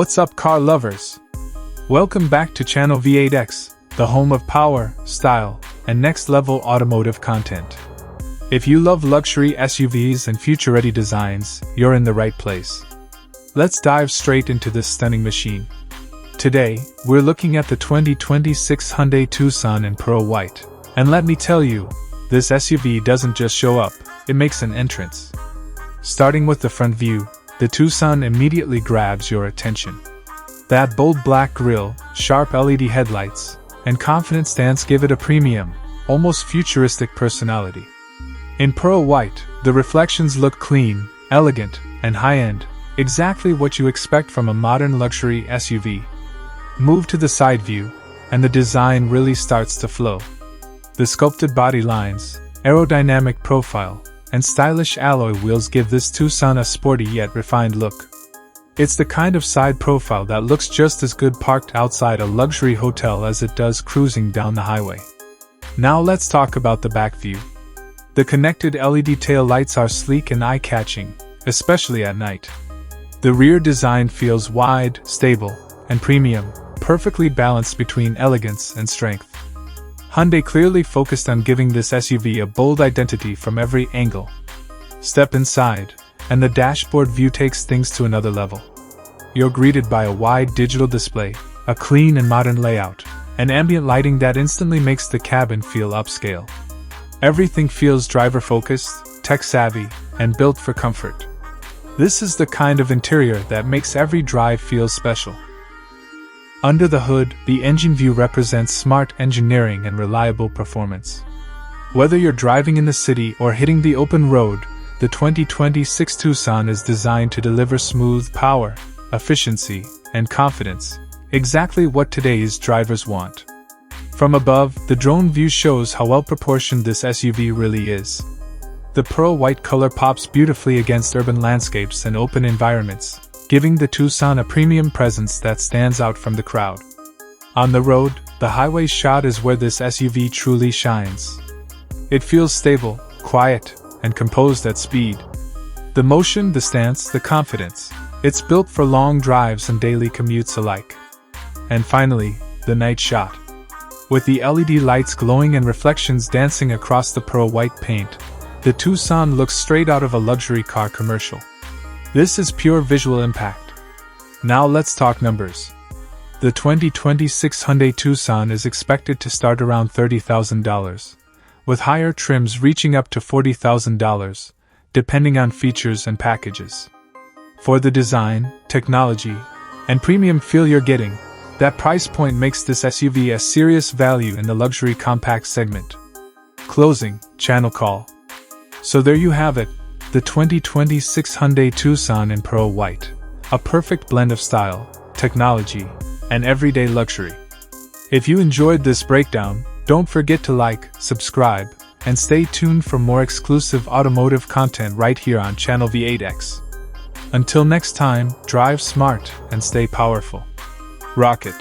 What's up, car lovers? Welcome back to Channel V8X, the home of power, style, and next-level automotive content. If you love luxury SUVs and future-ready designs, you're in the right place. Let's dive straight into this stunning machine. Today, we're looking at the 2026 Hyundai Tucson in pearl white. And let me tell you, this SUV doesn't just show up, it makes an entrance. Starting with the front view, the Tucson immediately grabs your attention. That bold black grille, sharp LED headlights, and confident stance give it a premium, almost futuristic personality. In pearl white, the reflections look clean, elegant, and high-end, exactly what you expect from a modern luxury SUV. Move to the side view, and the design really starts to flow. The sculpted body lines, aerodynamic profile, and stylish alloy wheels give this Tucson a sporty yet refined look. It's the kind of side profile that looks just as good parked outside a luxury hotel as it does cruising down the highway. Now let's talk about the back view. The connected LED tail lights are sleek and eye-catching, especially at night. The rear design feels wide, stable, and premium, perfectly balanced between elegance and strength. Hyundai clearly focused on giving this SUV a bold identity from every angle. Step inside, and the dashboard view takes things to another level. You're greeted by a wide digital display, a clean and modern layout, and ambient lighting that instantly makes the cabin feel upscale. Everything feels driver-focused, tech-savvy, and built for comfort. This is the kind of interior that makes every drive feel special. Under the hood, the engine view represents smart engineering and reliable performance. Whether you're driving in the city or hitting the open road, the 2026 Tucson is designed to deliver smooth power, efficiency, and confidence, exactly what today's drivers want. From above, the drone view shows how well-proportioned this SUV really is. The pearl white color pops beautifully against urban landscapes and open environments, giving the Tucson a premium presence that stands out from the crowd. On the road, the highway shot is where this SUV truly shines. It feels stable, quiet, and composed at speed. The motion, the stance, the confidence. It's built for long drives and daily commutes alike. And finally, the night shot. With the LED lights glowing and reflections dancing across the pearl white paint, the Tucson looks straight out of a luxury car commercial. This is pure visual impact. Now let's talk numbers. The 2026 Hyundai Tucson is expected to start around $30,000, with higher trims reaching up to $40,000, depending on features and packages. For the design, technology, and premium feel you're getting, that price point makes this SUV a serious value in the luxury compact segment. Closing, channel call. So there you have it. The 2026 Hyundai Tucson in pearl white, a perfect blend of style, technology, and everyday luxury. If you enjoyed this breakdown, don't forget to like, subscribe, and stay tuned for more exclusive automotive content right here on Channel V8X. Until next time, drive smart and stay powerful. Rock it!